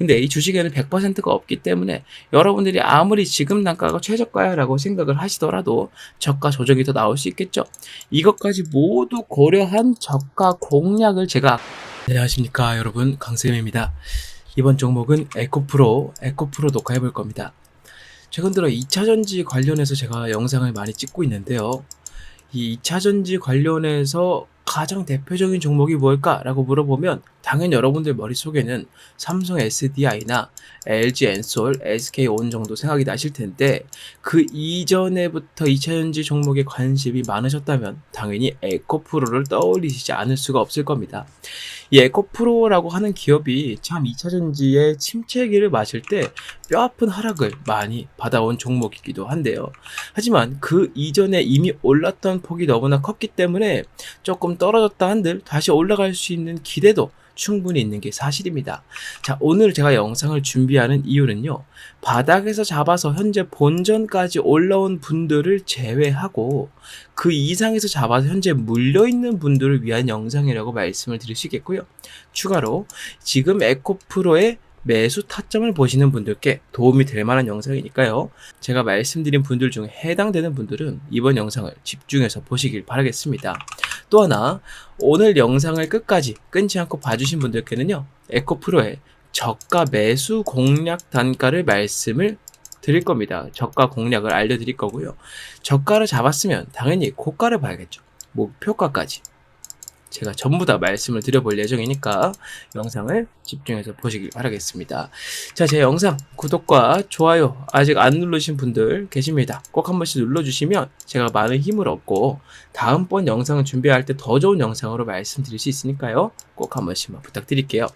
근데 이 주식에는 100%가 없기 때문에 여러분들이 아무리 지금 단가가 최저가야라고 생각을 하시더라도 저가 조정이 더 나올 수 있겠죠. 이것까지 모두 고려한 저가 공략을 제가 안녕하십니까 여러분, 강쌤입니다. 이번 종목은 에코프로 녹화해 볼 겁니다. 최근 들어 2차전지 관련해서 제가 영상을 많이 찍고 있는데요. 이 2차전지 관련해서 가장 대표적인 종목이 뭘까라고 물어보면 당연히 여러분들 머릿속에는 삼성 SDI나 LG 엔솔, SK온 정도 생각이 나실 텐데, 그 이전에부터 2차전지 종목에 관심이 많으셨다면 당연히 에코프로를 떠올리시지 않을 수가 없을 겁니다. 이 에코프로라고 하는 기업이 참 2차전지의 침체기를 맞을 때 뼈아픈 하락을 많이 받아온 종목이기도 한데요. 하지만 그 이전에 이미 올랐던 폭이 너무나 컸기 때문에 조금 떨어졌다 한들 다시 올라갈 수 있는 기대도 충분히 있는 게 사실입니다. 자, 오늘 제가 영상을 준비하는 이유는요, 바닥에서 잡아서 현재 본전까지 올라온 분들을 제외하고 그 이상에서 잡아서 현재 물려있는 분들을 위한 영상이라고 말씀을 드리시겠고요. 추가로 지금 에코프로의 매수 타점을 보시는 분들께 도움이 될 만한 영상이니까요. 제가 말씀드린 분들 중에 해당되는 분들은 이번 영상을 집중해서 보시길 바라겠습니다. 또 하나, 오늘 영상을 끝까지 끊지 않고 봐주신 분들께는요, 에코프로의 저가 매수 공략 단가를 말씀을 드릴 겁니다. 저가 공략을 알려드릴 거고요. 저가를 잡았으면 당연히 고가를 봐야겠죠. 목표가까지 제가 전부 다 말씀을 드려볼 예정이니까 영상을 집중해서 보시길 바라겠습니다. 자, 제 영상 구독과 좋아요 아직 안 누르신 분들 계십니다. 꼭 한 번씩 눌러주시면 제가 많은 힘을 얻고 다음번 영상을 준비할 때 더 좋은 영상으로 말씀드릴 수 있으니까요. 꼭 한 번씩만 부탁드릴게요.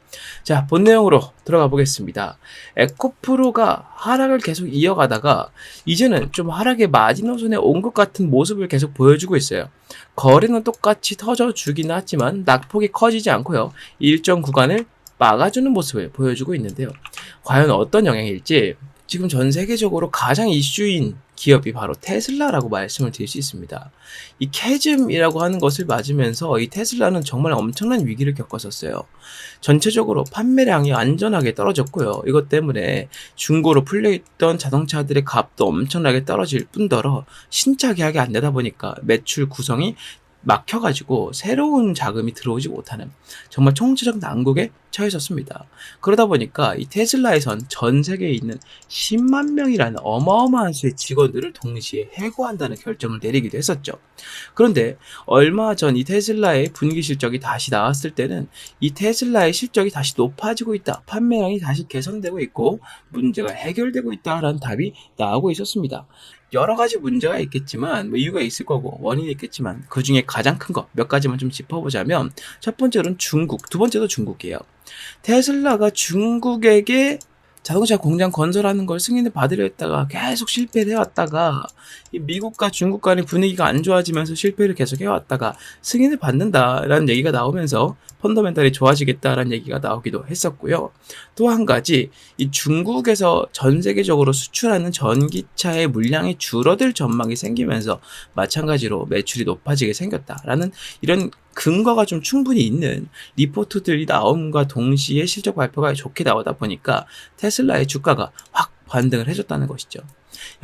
자, 본 내용으로 들어가 보겠습니다. 에코프로가 하락을 계속 이어가다가 이제는 좀 하락의 마지노선에 온 것 같은 모습을 계속 보여주고 있어요. 거래는 똑같이 터져주긴 하지만 낙폭이 커지지 않고요, 일정 구간을 막아주는 모습을 보여주고 있는데요. 과연 어떤 영향일지 지금 전 세계적으로 가장 이슈인 기업이 바로 테슬라라고 말씀을 드릴 수 있습니다. 이 캐즘이라고 하는 것을 맞으면서 이 테슬라는 정말 엄청난 위기를 겪었었어요. 전체적으로 판매량이 완전하게 떨어졌고요. 이것 때문에 중고로 풀려있던 자동차들의 값도 엄청나게 떨어질 뿐더러 신차 계약이 안 되다 보니까 매출 구성이 막혀가지고 새로운 자금이 들어오지 못하는 정말 총체적 난국에 처해졌습니다. 그러다 보니까 이 테슬라에선 전 세계에 있는 10만 명이라는 어마어마한 수의 직원들을 동시에 해고한다는 결정을 내리기도 했었죠. 그런데 얼마 전 이 테슬라의 분기 실적이 다시 나왔을 때는 이 테슬라의 실적이 다시 높아지고 있다, 판매량이 다시 개선되고 있고 문제가 해결되고 있다라는 답이 나오고 있었습니다. 여러 가지 문제가 있겠지만, 이유가 있을 거고 원인이 있겠지만, 그 중에 가장 큰 거 몇 가지만 좀 짚어보자면, 첫 번째로는 중국, 두 번째도 중국이에요. 테슬라가 중국에게 자동차 공장 건설하는 걸 승인을 받으려 했다가 계속 실패를 해왔다가, 이 미국과 중국 간의 분위기가 안 좋아지면서 실패를 계속 해왔다가 승인을 받는다라는 얘기가 나오면서 펀더멘탈이 좋아지겠다라는 얘기가 나오기도 했었고요. 또 한 가지, 이 중국에서 전 세계적으로 수출하는 전기차의 물량이 줄어들 전망이 생기면서 마찬가지로 매출이 높아지게 생겼다라는 이런 근거가 좀 충분히 있는 리포트들이 나옴과 동시에 실적 발표가 좋게 나오다 보니까 테슬라의 주가가 확 반등을 해줬다는 것이죠.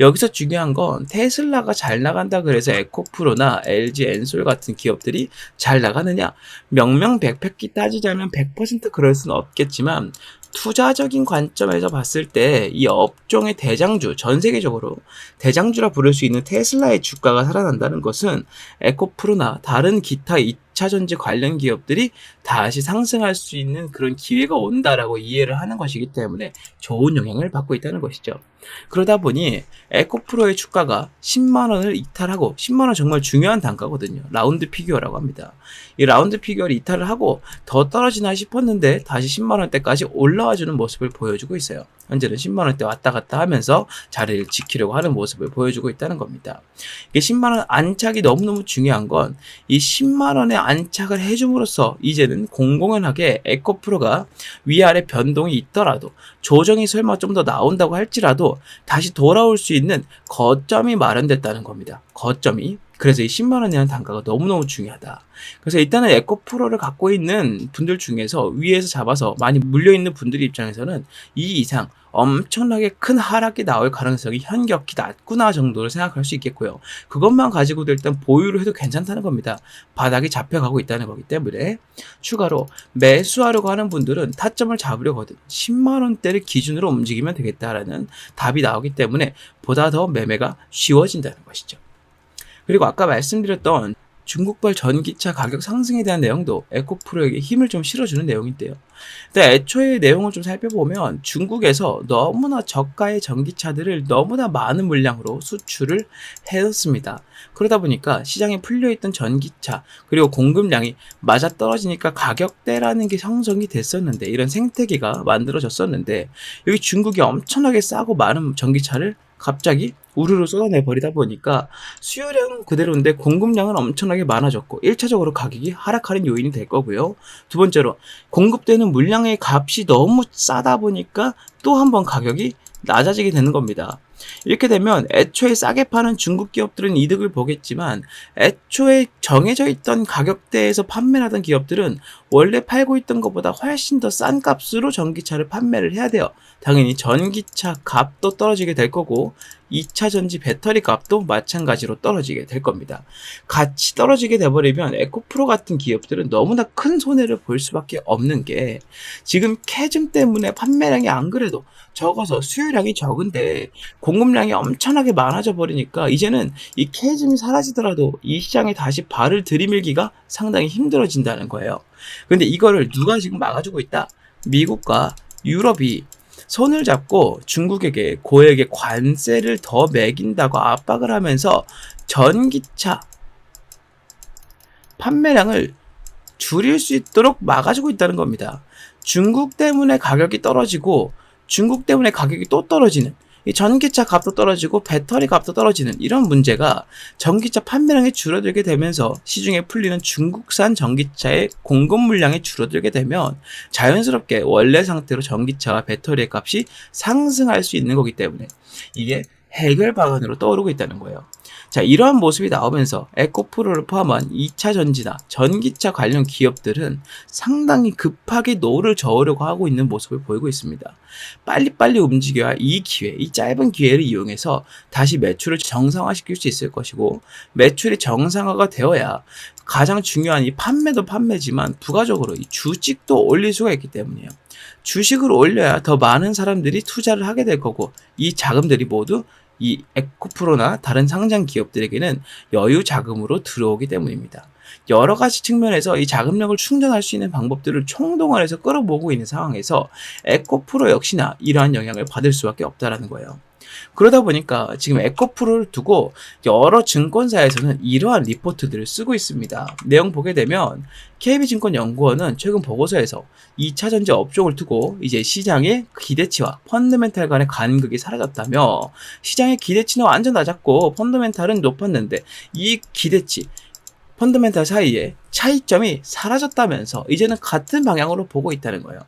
여기서 중요한 건 테슬라가 잘 나간다 그래서 에코프로나 LG 엔솔 같은 기업들이 잘 나가느냐, 명명백백히 따지자면 100% 그럴 수는 없겠지만 투자적인 관점에서 봤을 때 이 업종의 대장주, 전 세계적으로 대장주라 부를 수 있는 테슬라의 주가가 살아난다는 것은 에코프로나 다른 기타 2차전지 관련 기업들이 다시 상승할 수 있는 그런 기회가 온다라고 이해를 하는 것이기 때문에 좋은 영향을 받고 있다는 것이죠. 그러다 보니 에코프로의 주가가 10만원을 이탈하고, 10만원 정말 중요한 단가거든요. 라운드 피규어라고 합니다. 이 라운드 피규어를 이탈을 하고 더 떨어지나 싶었는데 다시 10만원대까지 올라와주는 모습을 보여주고 있어요. 현재는 10만원대 왔다 갔다 하면서 자리를 지키려고 하는 모습을 보여주고 있다는 겁니다. 이게 10만원 안착이 너무너무 중요한 건, 이 10만원에 안착을 해줌으로써 이제는 공공연하게 에코프로가 위아래 변동이 있더라도, 조정이 설마 좀 더 나온다고 할지라도 다시 돌아올 수 있는 거점이 마련됐다는 겁니다. 거점이. 그래서 이 10만 원이라는 단가가 너무너무 중요하다. 그래서 일단은 에코프로를 갖고 있는 분들 중에서 위에서 잡아서 많이 물려있는 분들 입장에서는 이 이상 엄청나게 큰 하락이 나올 가능성이 현격히 낮구나 정도로 생각할 수 있겠고요. 그것만 가지고도 일단 보유를 해도 괜찮다는 겁니다. 바닥이 잡혀가고 있다는 거기 때문에. 추가로 매수하려고 하는 분들은 타점을 잡으려거든 10만 원대를 기준으로 움직이면 되겠다라는 답이 나오기 때문에 보다 더 매매가 쉬워진다는 것이죠. 그리고 아까 말씀드렸던 중국발 전기차 가격 상승에 대한 내용도 에코프로에게 힘을 좀 실어주는 내용인데요. 근데 애초에 내용을 좀 살펴보면 중국에서 너무나 저가의 전기차들을 너무나 많은 물량으로 수출을 해뒀습니다. 그러다 보니까 시장에 풀려있던 전기차 그리고 공급량이 맞아떨어지니까 가격대라는 게 형성이 됐었는데, 이런 생태계가 만들어졌었는데, 여기 중국이 엄청나게 싸고 많은 전기차를 갑자기 우르르 쏟아내 버리다 보니까 수요량은 그대로인데 공급량은 엄청나게 많아졌고 1차적으로 가격이 하락하는 요인이 될 거고요. 두 번째로 공급되는 물량의 값이 너무 싸다 보니까 또 한 번 가격이 낮아지게 되는 겁니다. 이렇게 되면 애초에 싸게 파는 중국 기업들은 이득을 보겠지만 애초에 정해져 있던 가격대에서 판매를 하던 기업들은 원래 팔고 있던 것보다 훨씬 더 싼 값으로 전기차를 판매를 해야 돼요. 당연히 전기차 값도 떨어지게 될 거고 2차 전지 배터리 값도 마찬가지로 떨어지게 될 겁니다. 같이 떨어지게 돼버리면 에코프로 같은 기업들은 너무나 큰 손해를 볼 수밖에 없는 게, 지금 캐즘 때문에 판매량이 안 그래도 적어서 수요량이 적은데 공급량이 엄청나게 많아져 버리니까 이제는 이 캐즘이 사라지더라도 이 시장에 다시 발을 들이밀기가 상당히 힘들어진다는 거예요. 근데 이거를 누가 지금 막아주고 있다? 미국과 유럽이 손을 잡고 중국에게 고액의 관세를 더 매긴다고 압박을 하면서 전기차 판매량을 줄일 수 있도록 막아주고 있다는 겁니다. 중국 때문에 가격이 떨어지고 중국 때문에 가격이 또 떨어지는, 이 전기차 값도 떨어지고 배터리 값도 떨어지는 이런 문제가 전기차 판매량이 줄어들게 되면서 시중에 풀리는 중국산 전기차의 공급 물량이 줄어들게 되면 자연스럽게 원래 상태로 전기차와 배터리의 값이 상승할 수 있는 거기 때문에 이게 해결 방안으로 떠오르고 있다는 거예요. 자, 이러한 모습이 나오면서 에코프로를 포함한 2차 전지나 전기차 관련 기업들은 상당히 급하게 노를 저으려고 하고 있는 모습을 보이고 있습니다. 빨리빨리 움직여야 이 기회, 이 짧은 기회를 이용해서 다시 매출을 정상화시킬 수 있을 것이고, 매출이 정상화가 되어야 가장 중요한 이 판매도 판매지만 부가적으로 이 주식도 올릴 수가 있기 때문이에요. 주식을 올려야 더 많은 사람들이 투자를 하게 될 거고, 이 자금들이 모두 이 에코프로나 다른 상장 기업들에게는 여유 자금으로 들어오기 때문입니다. 여러 가지 측면에서 이 자금력을 충전할 수 있는 방법들을 총동원해서 끌어모으고 있는 상황에서 에코프로 역시나 이러한 영향을 받을 수밖에 없다라는 거예요. 그러다 보니까 지금 에코프로를 두고 여러 증권사에서는 이러한 리포트들을 쓰고 있습니다. 내용 보게 되면 KB증권연구원은 최근 보고서에서 2차 전지 업종을 두고 이제 시장의 기대치와 펀더멘탈 간의 간극이 사라졌다며, 시장의 기대치는 완전 낮았고 펀더멘탈은 높았는데 이 기대치, 펀더멘탈 사이에 차이점이 사라졌다면서 이제는 같은 방향으로 보고 있다는 거예요.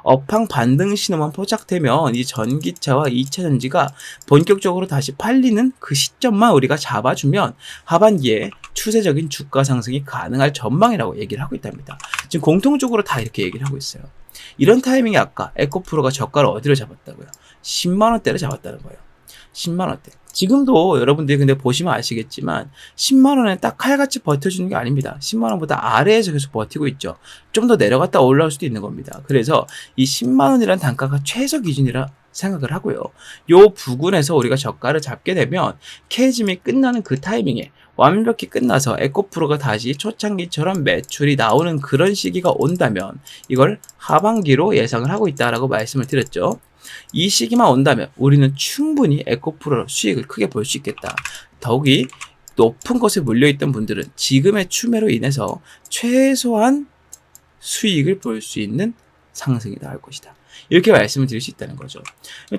업황 반등 신호만 포착되면 이 전기차와 2차 전지가 본격적으로 다시 팔리는 그 시점만 우리가 잡아주면 하반기에 추세적인 주가 상승이 가능할 전망이라고 얘기를 하고 있답니다. 지금 공통적으로 다 이렇게 얘기를 하고 있어요. 이런 타이밍에 아까 에코프로가 저가를 어디로 잡았다고요? 10만 원대를 잡았다는 거예요. 10만 원대. 지금도 여러분들이 근데 보시면 아시겠지만 10만 원에 딱 칼같이 버텨주는 게 아닙니다. 10만 원보다 아래에서 계속 버티고 있죠. 좀 더 내려갔다 올라올 수도 있는 겁니다. 그래서 이 10만 원이라는 단가가 최저 기준이라 생각을 하고요. 요 부근에서 우리가 저가를 잡게 되면 캐즘이 끝나는 그 타이밍에 완벽히 끝나서 에코프로가 다시 초창기처럼 매출이 나오는 그런 시기가 온다면 이걸 하반기로 예상을 하고 있다라고 말씀을 드렸죠. 이 시기만 온다면 우리는 충분히 에코프로 수익을 크게 볼 수 있겠다. 더욱이 높은 것에 물려있던 분들은 지금의 추매로 인해서 최소한 수익을 볼 수 있는 상승이 나올 것이다. 이렇게 말씀을 드릴 수 있다는 거죠.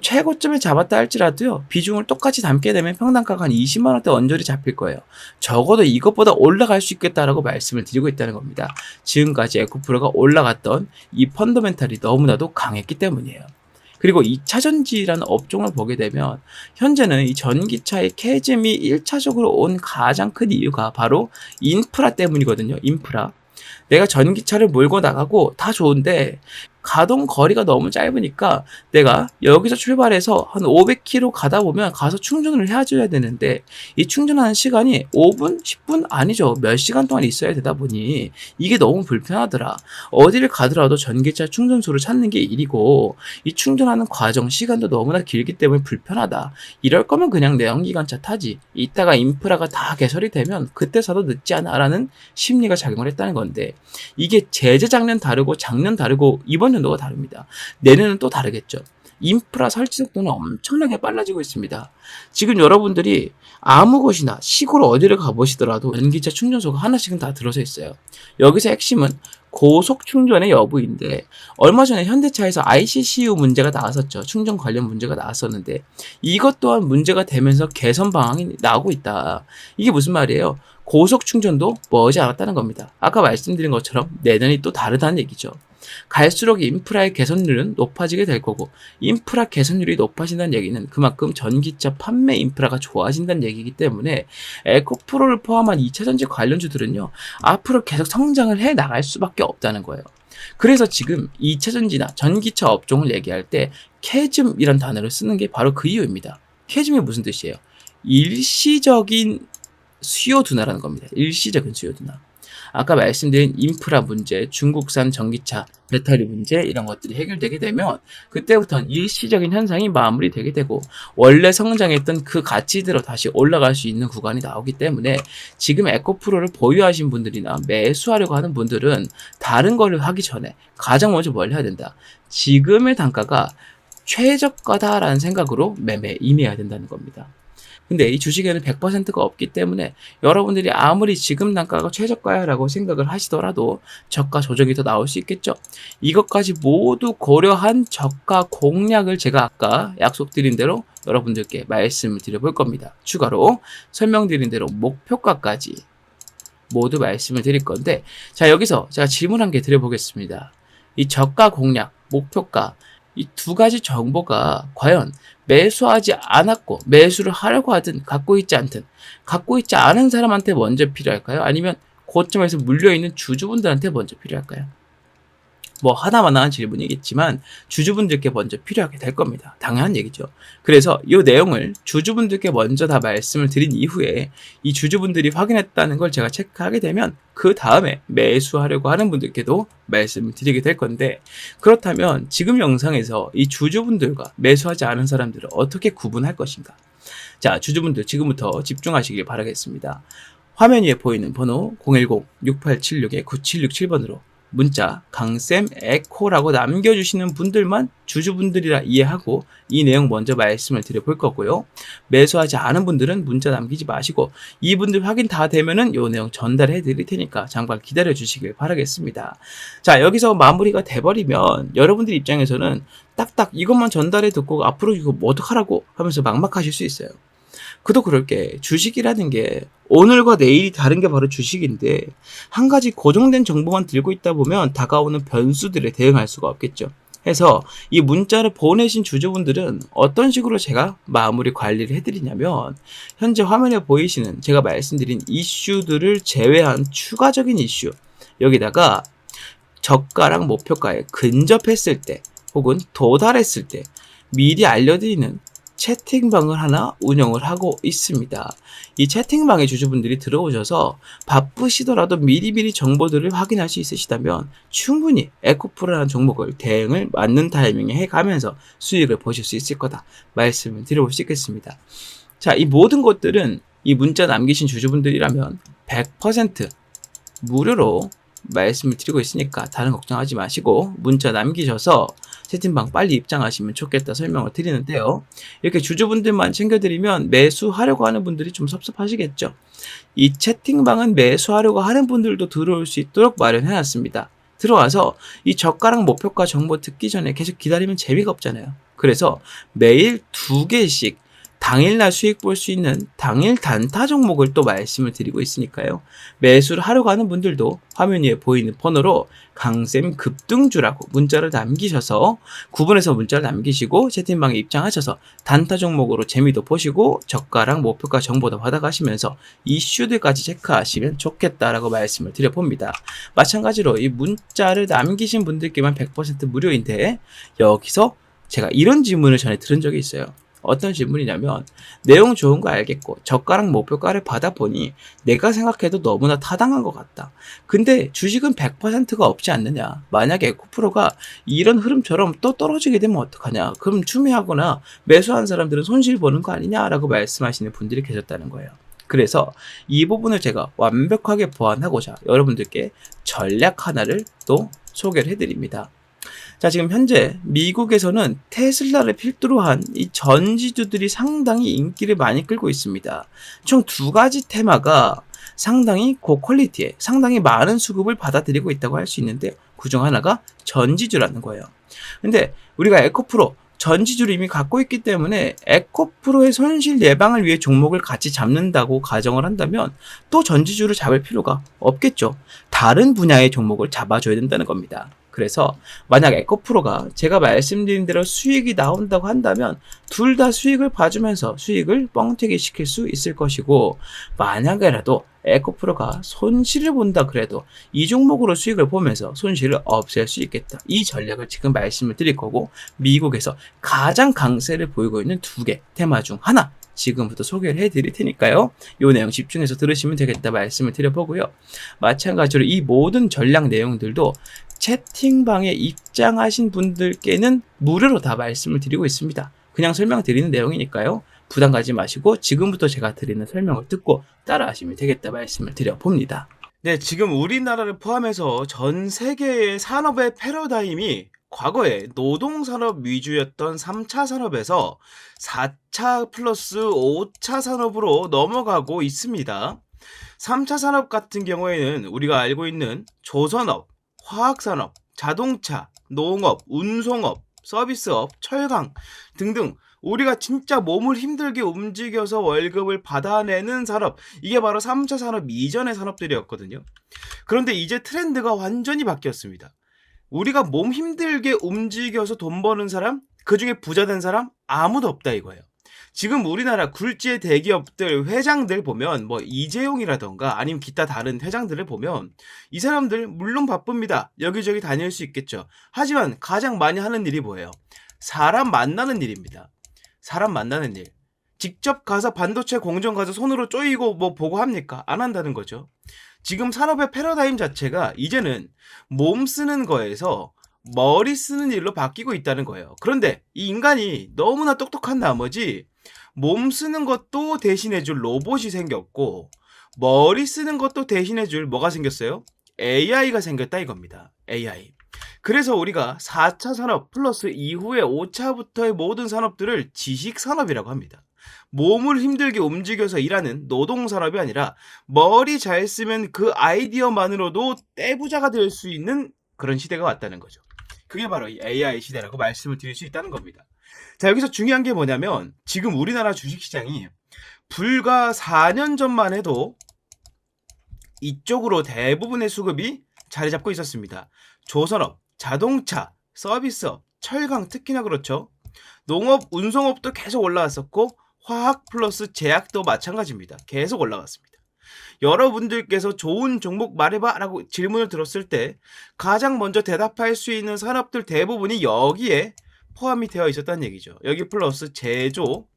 최고점을 잡았다 할지라도요, 비중을 똑같이 담게 되면 평단가가 한 20만 원대 언저리 잡힐 거예요. 적어도 이것보다 올라갈 수 있겠다라고 말씀을 드리고 있다는 겁니다. 지금까지 에코프로가 올라갔던 이 펀더멘탈이 너무나도 강했기 때문이에요. 그리고 2차 전지라는 업종을 보게 되면 현재는 이 전기차의 캐즘이 1차적으로 온 가장 큰 이유가 바로 인프라 때문이거든요. 인프라. 내가 전기차를 몰고 나가고 다 좋은데 가동 거리가 너무 짧으니까 내가 여기서 출발해서 한 500km 가다 보면 가서 충전을 해줘야 되는데 이 충전하는 시간이 5분, 10분 아니죠. 몇 시간 동안 있어야 되다 보니 이게 너무 불편하더라. 어디를 가더라도 전기차 충전소를 찾는 게 일이고 이 충전하는 과정 시간도 너무나 길기 때문에 불편하다. 이럴 거면 그냥 내연기관차 타지. 이따가 인프라가 다 개설이 되면 그때 사도 늦지 않아 라는 심리가 작용을 했다는 건데 이게 재작년 다르고 작년 다르고 이번 연도가 다릅니다. 내년은 또 다르겠죠. 인프라 설치 속도는 엄청나게 빨라지고 있습니다. 지금 여러분들이 아무 곳이나 시골 어디를 가보시더라도 전기차 충전소가 하나씩은 다 들어서 있어요. 여기서 핵심은 고속 충전의 여부인데 얼마 전에 현대차에서 ICCU 문제가 나왔었죠. 충전 관련 문제가 나왔었는데 이것 또한 문제가 되면서 개선 방안이 나오고 있다. 이게 무슨 말이에요? 고속 충전도 머지 않았다는 겁니다. 아까 말씀드린 것처럼 내년이 또 다르다는 얘기죠. 갈수록 인프라의 개선률은 높아지게 될 거고 인프라 개선률이 높아진다는 얘기는 그만큼 전기차 판매 인프라가 좋아진다는 얘기이기 때문에 에코프로를 포함한 2차전지 관련주들은요 앞으로 계속 성장을 해 나갈 수밖에 없다는 거예요. 그래서 지금 2차전지나 전기차 업종을 얘기할 때 캐즘이란 단어를 쓰는 게 바로 그 이유입니다. 캐즘이 무슨 뜻이에요? 일시적인 수요 둔화라는 겁니다. 일시적인 수요 둔화. 아까 말씀드린 인프라 문제, 중국산 전기차, 배터리 문제 이런 것들이 해결되게 되면 그때부터는 일시적인 현상이 마무리되게 되고 원래 성장했던 그 가치대로 다시 올라갈 수 있는 구간이 나오기 때문에 지금 에코프로를 보유하신 분들이나 매수하려고 하는 분들은 다른 거를 하기 전에 가장 먼저 뭘 해야 된다. 지금의 단가가 최저가다라는 생각으로 매매에 임해야 된다는 겁니다. 근데 이 주식에는 100%가 없기 때문에 여러분들이 아무리 지금 단가가 최저가야라고 생각을 하시더라도 저가 조정이 더 나올 수 있겠죠. 이것까지 모두 고려한 저가 공략을 제가 아까 약속드린 대로 여러분들께 말씀을 드려볼 겁니다. 추가로 설명드린 대로 목표가까지 모두 말씀을 드릴 건데 자 여기서 제가 질문 한 개 드려보겠습니다. 이 저가 공략, 목표가 이 두 가지 정보가 과연 매수하지 않았고 매수를 하려고 하든 갖고 있지 않든 갖고 있지 않은 사람한테 먼저 필요할까요? 아니면 고점에서 물려있는 주주분들한테 먼저 필요할까요? 뭐 하나마나한 질문이겠지만 주주분들께 먼저 필요하게 될 겁니다. 당연한 얘기죠. 그래서 이 내용을 주주분들께 먼저 다 말씀을 드린 이후에 이 주주분들이 확인했다는 걸 제가 체크하게 되면 그 다음에 매수하려고 하는 분들께도 말씀을 드리게 될 건데 그렇다면 지금 영상에서 이 주주분들과 매수하지 않은 사람들을 어떻게 구분할 것인가? 자, 주주분들 지금부터 집중하시길 바라겠습니다. 화면 위에 보이는 번호 010-6876-9767번으로 문자 강쌤 에코라고 남겨주시는 분들만 주주분들이라 이해하고 이 내용 먼저 말씀을 드려볼 거고요. 매수하지 않은 분들은 문자 남기지 마시고 이분들 확인 다 되면은 이 내용 전달해 드릴 테니까 잠깐 기다려 주시길 바라겠습니다. 자 여기서 마무리가 돼버리면 여러분들 입장에서는 딱딱 이것만 전달해 듣고 앞으로 이거 뭐 어떡하라고 하면서 막막하실 수 있어요. 그도 그럴 게 주식이라는 게 오늘과 내일이 다른 게 바로 주식인데 한 가지 고정된 정보만 들고 있다 보면 다가오는 변수들에 대응할 수가 없겠죠. 해서 이 문자를 보내신 주주분들은 어떤 식으로 제가 마무리 관리를 해드리냐면 현재 화면에 보이시는 제가 말씀드린 이슈들을 제외한 추가적인 이슈 여기다가 저가랑 목표가에 근접했을 때 혹은 도달했을 때 미리 알려드리는 채팅방을 하나 운영을 하고 있습니다. 이 채팅방에 주주분들이 들어오셔서 바쁘시더라도 미리미리 정보들을 확인할 수 있으시다면 충분히 에코프로라는 종목을 대응을 맞는 타이밍에 해가면서 수익을 보실 수 있을 거다 말씀을 드려볼 수 있겠습니다. 자, 이 모든 것들은 이 문자 남기신 주주분들이라면 100% 무료로 말씀을 드리고 있으니까 다른 걱정하지 마시고 문자 남기셔서 채팅방 빨리 입장하시면 좋겠다 설명을 드리는데요. 이렇게 주주분들만 챙겨드리면 매수하려고 하는 분들이 좀 섭섭하시겠죠. 이 채팅방은 매수하려고 하는 분들도 들어올 수 있도록 마련해놨습니다. 들어와서 이 저가랑 목표가 정보 듣기 전에 계속 기다리면 재미가 없잖아요. 그래서 매일 2개씩 당일날 수익 볼 수 있는 당일 단타 종목을 또 말씀을 드리고 있으니까요. 매수를 하러 가는 분들도 화면 위에 보이는 번호로 강쌤 급등주라고 문자를 남기셔서 구분해서 문자를 남기시고 채팅방에 입장하셔서 단타 종목으로 재미도 보시고 저가랑 목표가 정보도 받아가시면서 이슈들까지 체크하시면 좋겠다라고 말씀을 드려봅니다. 마찬가지로 이 문자를 남기신 분들께만 100% 무료인데 여기서 제가 이런 질문을 전에 들은 적이 있어요. 어떤 질문이냐면 내용 좋은 거 알겠고 저가랑 목표가를 받아보니 내가 생각해도 너무나 타당한 것 같다. 근데 주식은 100%가 없지 않느냐. 만약에 에코프로가 이런 흐름처럼 또 떨어지게 되면 어떡하냐. 그럼 추매하거나 매수한 사람들은 손실 보는 거 아니냐라고 말씀하시는 분들이 계셨다는 거예요. 그래서 이 부분을 제가 완벽하게 보완하고자 여러분들께 전략 하나를 또 소개를 해드립니다. 자, 지금 현재 미국에서는 테슬라를 필두로 한 이 전지주들이 상당히 인기를 많이 끌고 있습니다. 총 두 가지 테마가 상당히 고퀄리티에 상당히 많은 수급을 받아들이고 있다고 할 수 있는데 그중 하나가 전지주라는 거예요. 근데 우리가 에코프로 전지주를 이미 갖고 있기 때문에 에코프로의 손실 예방을 위해 종목을 같이 잡는다고 가정을 한다면 또 전지주를 잡을 필요가 없겠죠. 다른 분야의 종목을 잡아줘야 된다는 겁니다. 그래서 만약 에코프로가 제가 말씀드린 대로 수익이 나온다고 한다면 둘 다 수익을 봐주면서 수익을 뻥튀기 시킬 수 있을 것이고, 만약에라도 에코프로가 손실을 본다 그래도 이 종목으로 수익을 보면서 손실을 없앨 수 있겠다. 이 전략을 지금 말씀을 드릴 거고, 미국에서 가장 강세를 보이고 있는 두 개 테마 중 하나 지금부터 소개를 해드릴 테니까요. 이 내용 집중해서 들으시면 되겠다 말씀을 드려보고요. 마찬가지로 이 모든 전략 내용들도 채팅방에 입장하신 분들께는 무료로 다 말씀을 드리고 있습니다. 그냥 설명드리는 내용이니까요. 부담 가지 마시고 지금부터 제가 드리는 설명을 듣고 따라하시면 되겠다 말씀을 드려봅니다. 네, 지금 우리나라를 포함해서 전 세계의 산업의 패러다임이 과거에 노동산업 위주였던 3차 산업에서 4차 플러스 5차 산업으로 넘어가고 있습니다. 3차 산업 같은 경우에는 우리가 알고 있는 조선업, 화학산업, 자동차, 농업, 운송업, 서비스업, 철강 등등 우리가 진짜 몸을 힘들게 움직여서 월급을 받아내는 산업, 이게 바로 3차 산업 이전의 산업들이었거든요. 그런데 이제 트렌드가 완전히 바뀌었습니다. 우리가 몸 힘들게 움직여서 돈 버는 사람, 그중에 부자 된 사람 아무도 없다 이거예요. 지금 우리나라 굴지의 대기업들 회장들 보면 뭐 이재용이라던가 아니면 기타 다른 회장들을 보면 이 사람들 물론 바쁩니다. 여기저기 다닐 수 있겠죠. 하지만 가장 많이 하는 일이 뭐예요? 사람 만나는 일입니다. 사람 만나는 일. 직접 가서 반도체 공정 가서 손으로 쪼이고 뭐 보고 합니까? 안 한다는 거죠. 지금 산업의 패러다임 자체가 이제는 몸 쓰는 거에서 머리 쓰는 일로 바뀌고 있다는 거예요. 그런데 이 인간이 너무나 똑똑한 나머지 몸 쓰는 것도 대신해줄 로봇이 생겼고 머리 쓰는 것도 대신해줄 뭐가 생겼어요? AI가 생겼다 이겁니다. AI. 그래서 우리가 4차 산업 플러스 이후에 5차부터의 모든 산업들을 지식산업이라고 합니다. 몸을 힘들게 움직여서 일하는 노동산업이 아니라 머리 잘 쓰면 그 아이디어만으로도 떼부자가 될 수 있는 그런 시대가 왔다는 거죠. 그게 바로 이 AI 시대라고 말씀을 드릴 수 있다는 겁니다. 자, 여기서 중요한 게 뭐냐면 지금 우리나라 주식시장이 불과 4년 전만 해도 이쪽으로 대부분의 수급이 자리 잡고 있었습니다. 조선업, 자동차, 서비스업, 철강 특히나 그렇죠. 농업, 운송업도 계속 올라왔었고 화학 플러스 제약도 마찬가지입니다. 계속 올라갔습니다. 여러분들께서 좋은 종목 말해봐 라고 질문을 들었을 때 가장 먼저 대답할 수 있는 산업들 대부분이 여기에 포함이 되어 있었다는 얘기죠. 여기 플러스 제조,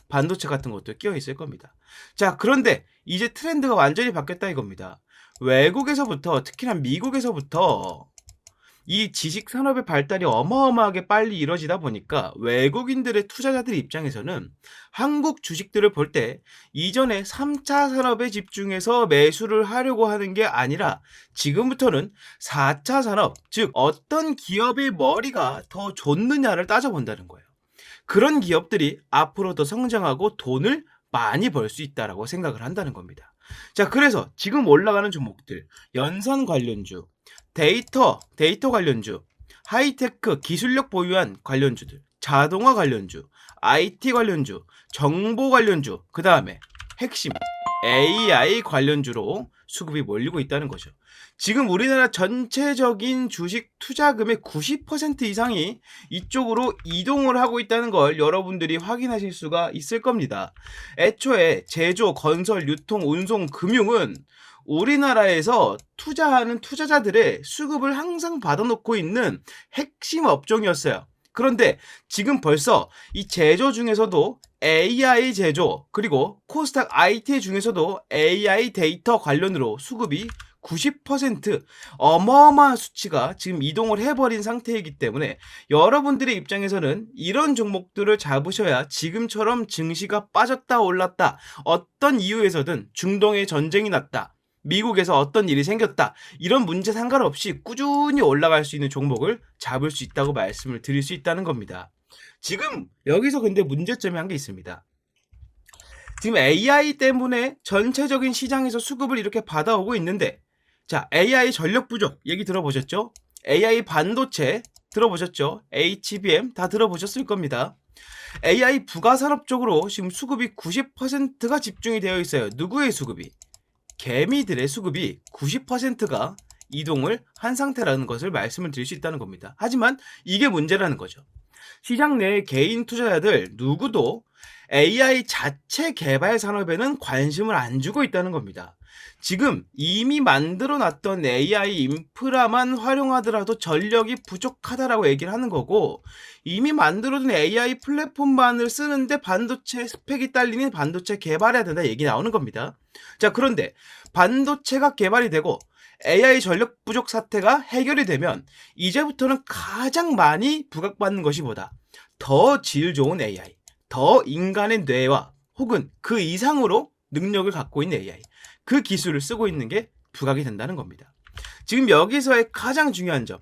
반도체 같은 것도 끼어 있을 겁니다. 자, 그런데 이제 트렌드가 완전히 바뀌었다 이겁니다. 외국에서부터 특히나 미국에서부터 이 지식산업의 발달이 어마어마하게 빨리 이루어지다 보니까 외국인들의 투자자들 입장에서는 한국 주식들을 볼 때 이전에 3차 산업에 집중해서 매수를 하려고 하는 게 아니라 지금부터는 4차 산업, 즉 어떤 기업의 머리가 더 좋느냐를 따져본다는 거예요. 그런 기업들이 앞으로 더 성장하고 돈을 많이 벌 수 있다라고 생각을 한다는 겁니다. 자, 그래서 지금 올라가는 종목들, 연선 관련주, 데이터 관련주, 하이테크 기술력 보유한 관련주들 자동화 관련주, IT 관련주, 정보 관련주, 그 다음에 핵심 AI 관련주로 수급이 몰리고 있다는 거죠. 지금 우리나라 전체적인 주식 투자금의 90% 이상이 이쪽으로 이동을 하고 있다는 걸 여러분들이 확인하실 수가 있을 겁니다. 애초에 제조, 건설, 유통, 운송, 금융은 우리나라에서 투자하는 투자자들의 수급을 항상 받아놓고 있는 핵심 업종이었어요. 그런데 지금 벌써 이 제조 중에서도 AI 제조, 그리고 코스닥 IT 중에서도 AI 데이터 관련으로 수급이 90% 어마어마한 수치가 지금 이동을 해버린 상태이기 때문에 여러분들의 입장에서는 이런 종목들을 잡으셔야 지금처럼 증시가 빠졌다 올랐다, 어떤 이유에서든 중동에 전쟁이 났다, 미국에서 어떤 일이 생겼다, 이런 문제 상관없이 꾸준히 올라갈 수 있는 종목을 잡을 수 있다고 말씀을 드릴 수 있다는 겁니다. 지금 여기서 근데 문제점이 한 게 있습니다. 지금 AI 때문에 전체적인 시장에서 수급을 이렇게 받아오고 있는데, 자, AI 전력 부족 얘기 들어보셨죠? AI 반도체 들어보셨죠? HBM 다 들어보셨을 겁니다. AI 부가산업 쪽으로 지금 수급이 90%가 집중이 되어 있어요. 누구의 수급이? 개미들의 수급이 90%가 이동을 한 상태라는 것을 말씀을 드릴 수 있다는 겁니다. 하지만 이게 문제라는 거죠. 시장 내 개인 투자자들 누구도 AI 자체 개발 산업에는 관심을 안 주고 있다는 겁니다. 지금 이미 만들어 놨던 AI 인프라만 활용하더라도 전력이 부족하다라고 얘기를 하는 거고, 이미 만들어둔 AI 플랫폼만을 쓰는데 반도체 스펙이 딸리는 반도체 개발해야 된다 얘기 나오는 겁니다. 자, 그런데 반도체가 개발이 되고 AI 전력 부족 사태가 해결이 되면 이제부터는 가장 많이 부각받는 것이 뭐다? 더 질 좋은 AI, 더 인간의 뇌와 혹은 그 이상으로 능력을 갖고 있는 AI, 그 기술을 쓰고 있는 게 부각이 된다는 겁니다. 지금 여기서의 가장 중요한 점,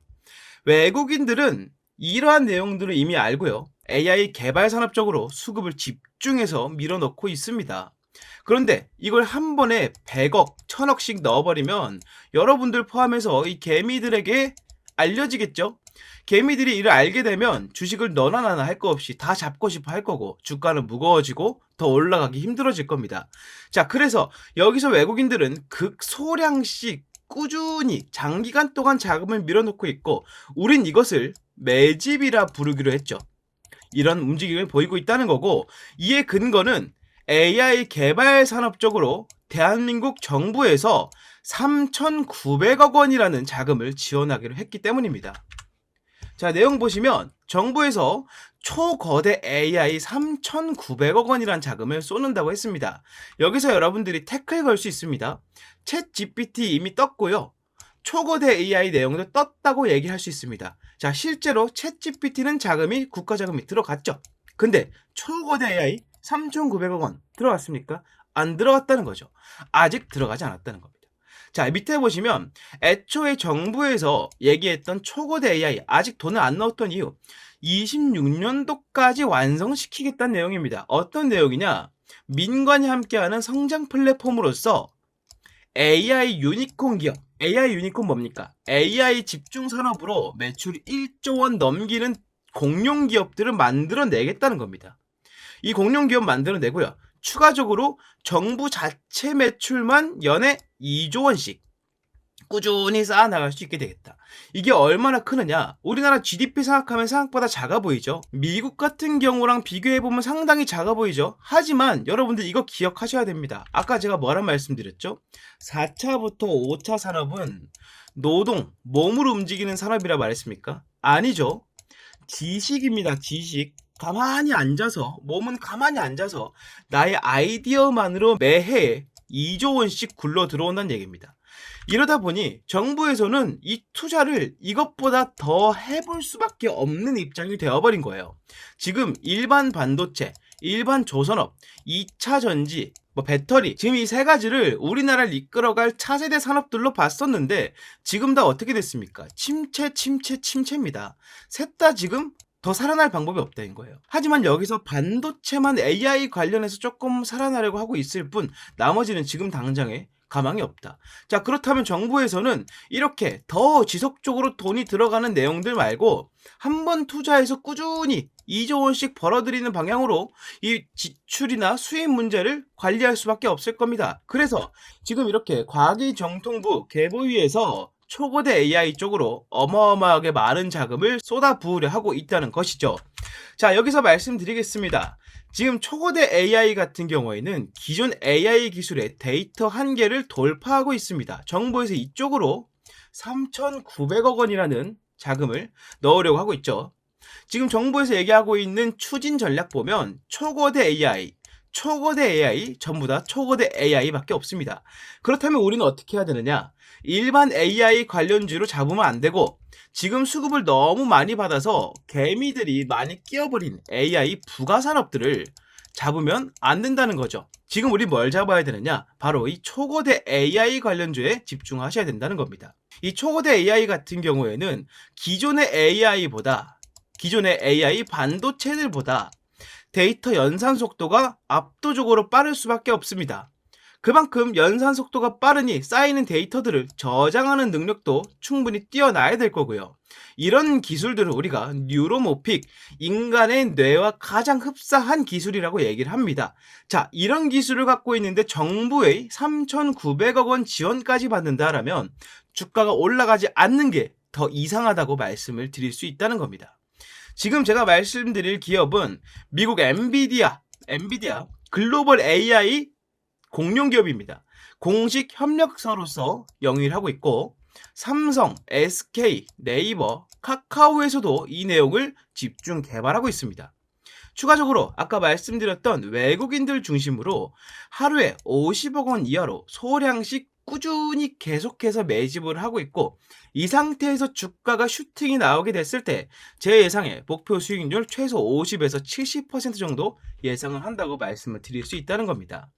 외국인들은 이러한 내용들을 이미 알고요, AI 개발 산업 쪽으로 수급을 집중해서 밀어넣고 있습니다. 그런데 이걸 한 번에 100억, 1000억씩 넣어버리면 여러분들 포함해서 이 개미들에게 알려지겠죠? 개미들이 이를 알게 되면 주식을 너나 나나 할 거 없이 다 잡고 싶어 할 거고, 주가는 무거워지고 더 올라가기 힘들어질 겁니다. 자, 그래서 여기서 외국인들은 극소량씩 꾸준히 장기간 동안 자금을 밀어넣고 있고, 우린 이것을 매집이라 부르기로 했죠. 이런 움직임을 보이고 있다는 거고, 이에 근거는 AI 개발 산업 쪽으로 대한민국 정부에서 3,900억 원이라는 자금을 지원하기로 했기 때문입니다. 자, 내용 보시면 정부에서 초거대 AI 3,900억 원이라는 자금을 쏟는다고 했습니다. 여기서 여러분들이 태클 걸 수 있습니다. 챗 GPT 이미 떴고요, 초거대 AI 내용도 떴다고 얘기할 수 있습니다. 자, 실제로 챗 GPT는 자금이 국가 자금이 들어갔죠. 근데 초거대 AI 3,900억 원 들어갔습니까? 안 들어갔다는 거죠. 아직 들어가지 않았다는 겁니다. 자, 밑에 보시면 애초에 정부에서 얘기했던 초거대 AI 아직 돈을 안 넣었던 이유, 26년도까지 완성시키겠다는 내용입니다. 어떤 내용이냐? 민관이 함께하는 성장 플랫폼으로서 AI 유니콘 기업, AI 유니콘 뭡니까? AI 집중 산업으로 매출 1조 원 넘기는 공룡 기업들을 만들어내겠다는 겁니다. 이 공룡 기업 만들어내고요, 추가적으로 정부 자체 매출만 연에 2조 원씩 꾸준히 쌓아나갈 수 있게 되겠다. 이게 얼마나 크느냐? 우리나라 GDP 생각하면 생각보다 작아 보이죠? 미국 같은 경우랑 비교해보면 상당히 작아 보이죠? 하지만 여러분들 이거 기억하셔야 됩니다. 아까 제가 뭐란 말씀드렸죠? 4차부터 5차 산업은 노동, 몸으로 움직이는 산업이라 말했습니까? 아니죠. 지식입니다. 지식. 가만히 앉아서, 몸은 가만히 앉아서 나의 아이디어만으로 매해 2조 원씩 굴러 들어온다는 얘기입니다. 이러다 보니 정부에서는 이 투자를 이것보다 더 해볼 수밖에 없는 입장이 되어버린 거예요. 지금 일반 반도체, 일반 조선업, 2차 전지, 배터리, 지금 이 세 가지를 우리나라를 이끌어갈 차세대 산업들로 봤었는데 지금 다 어떻게 됐습니까? 침체입니다. 셋 다 지금 더 살아날 방법이 없다는 거예요. 하지만 여기서 반도체만 AI 관련해서 조금 살아나려고 하고 있을 뿐 나머지는 지금 당장에 가망이 없다. 자, 그렇다면 정부에서는 이렇게 더 지속적으로 돈이 들어가는 내용들 말고 한번 투자해서 꾸준히 2조 원씩 벌어들이는 방향으로 이 지출이나 수입 문제를 관리할 수밖에 없을 겁니다. 그래서 지금 이렇게 과기정통부 개보위에서 초거대 AI 쪽으로 어마어마하게 많은 자금을 쏟아부으려 하고 있다는 것이죠. 자, 여기서 말씀드리겠습니다. 지금 초거대 AI 같은 경우에는 기존 AI 기술의 데이터 한계를 돌파하고 있습니다. 정부에서 이쪽으로 3,900억 원이라는 자금을 넣으려고 하고 있죠. 지금 정부에서 얘기하고 있는 추진 전략 보면 초거대 AI 전부 다 초거대 AI밖에 없습니다. 그렇다면 우리는 어떻게 해야 되느냐? 일반 AI 관련주로 잡으면 안 되고 지금 수급을 너무 많이 받아서 개미들이 많이 끼어버린 AI 부가 산업들을 잡으면 안 된다는 거죠. 지금 우리 뭘 잡아야 되느냐? 바로 이 초거대 AI 관련주에 집중하셔야 된다는 겁니다. 이 초거대 AI 같은 경우에는 기존의 AI 반도체들보다 데이터 연산 속도가 압도적으로 빠를 수밖에 없습니다. 그만큼 연산 속도가 빠르니 쌓이는 데이터들을 저장하는 능력도 충분히 뛰어나야 될 거고요. 이런 기술들을 우리가 뉴로모픽, 인간의 뇌와 가장 흡사한 기술이라고 얘기를 합니다. 자, 이런 기술을 갖고 있는데 정부의 3,900억 원 지원까지 받는다라면 주가가 올라가지 않는 게 더 이상하다고 말씀을 드릴 수 있다는 겁니다. 지금 제가 말씀드릴 기업은 미국 엔비디아 글로벌 AI 공룡 기업입니다. 공식 협력사로서 영위를 하고 있고 삼성, SK, 네이버, 카카오에서도 이 내용을 집중 개발하고 있습니다. 추가적으로 아까 말씀드렸던 외국인들 중심으로 하루에 50억 원 이하로 소량씩 꾸준히 계속해서 매집을 하고 있고 이 상태에서 주가가 슈팅이 나오게 됐을 때 제 예상에 목표 수익률 최소 50에서 70% 정도 예상을 한다고 말씀을 드릴 수 있다는 겁니다.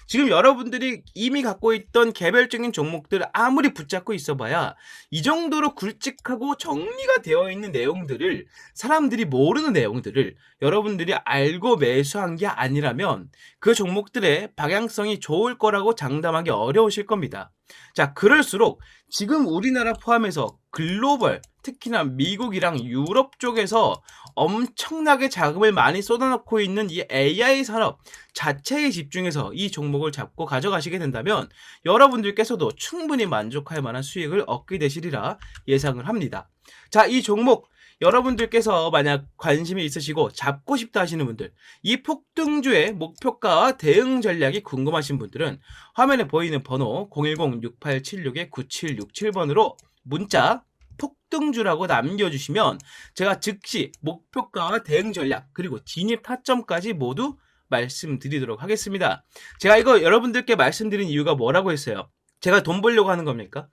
지금 여러분들이 이미 갖고 있던 개별적인 종목들 아무리 붙잡고 있어봐야 이 정도로 굵직하고 정리가 되어 있는 내용들을 사람들이 모르는 내용들을 여러분들이 알고 매수한 게 아니라면 그 종목들의 방향성이 좋을 거라고 장담하기 어려우실 겁니다. 자, 그럴수록 지금 우리나라 포함해서 글로벌, 특히나 미국이랑 유럽 쪽에서 엄청나게 자금을 많이 쏟아놓고 있는 이 AI 산업 자체에 집중해서 이 종목을 잡고 가져가시게 된다면 여러분들께서도 충분히 만족할 만한 수익을 얻게 되시리라 예상을 합니다. 자, 이 종목 여러분들께서 만약 관심이 있으시고 잡고 싶다 하시는 분들, 이 폭등주의 목표가와 대응 전략이 궁금하신 분들은 화면에 보이는 번호 010-6876-9767번으로 문자 폭등주라고 남겨주시면 제가 즉시 목표가와 대응 전략 그리고 진입 타점까지 모두 말씀드리도록 하겠습니다. 제가 이거 여러분들께 말씀드린 이유가 뭐라고 했어요? 제가 돈 벌려고 하는 겁니까?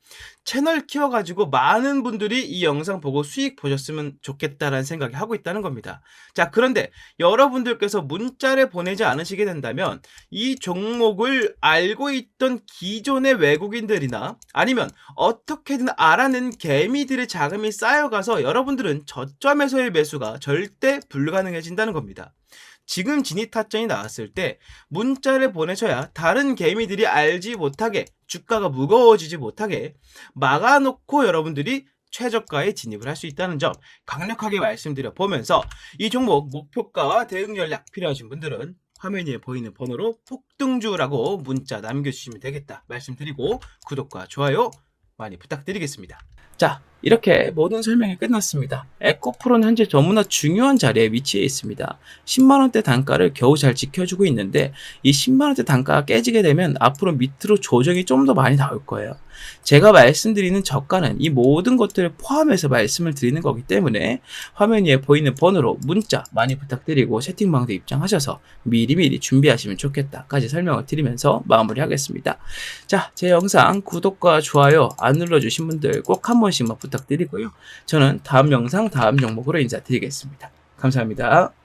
채널 키워가지고 많은 분들이 이 영상 보고 수익 보셨으면 좋겠다라는 생각이 하고 있다는 겁니다. 자, 그런데 여러분들께서 문자를 보내지 않으시게 된다면 이 종목을 알고 있던 기존의 외국인들이나 아니면 어떻게든 알아낸 개미들의 자금이 쌓여가서 여러분들은 저점에서의 매수가 절대 불가능해진다는 겁니다. 지금 진입 타점이 나왔을 때 문자를 보내셔야 다른 개미들이 알지 못하게 주가가 무거워지지 못하게 막아놓고 여러분들이 최저가에 진입을 할 수 있다는 점 강력하게 말씀드려 보면서 이 종목 목표가와 대응 전략 필요하신 분들은 화면 위에 보이는 번호로 폭등주라고 문자 남겨주시면 되겠다 말씀드리고 구독과 좋아요 많이 부탁드리겠습니다. 자, 이렇게 모든 설명이 끝났습니다. 에코프로는 현재 너무나 중요한 자리에 위치해 있습니다. 10만원대 단가를 겨우 잘 지켜주고 있는데 이 10만원대 단가가 깨지게 되면 앞으로 밑으로 조정이 좀 더 많이 나올 거예요. 제가 말씀드리는 저가는 이 모든 것들을 포함해서 말씀을 드리는 거기 때문에 화면 위에 보이는 번호로 문자 많이 부탁드리고 채팅방도 입장하셔서 미리미리 준비하시면 좋겠다까지 설명을 드리면서 마무리하겠습니다. 자, 제 영상 구독과 좋아요 안 눌러주신 분들 꼭 한 번씩만 부탁드리고요. 저는 다음 영상 다음 종목으로 인사드리겠습니다. 감사합니다.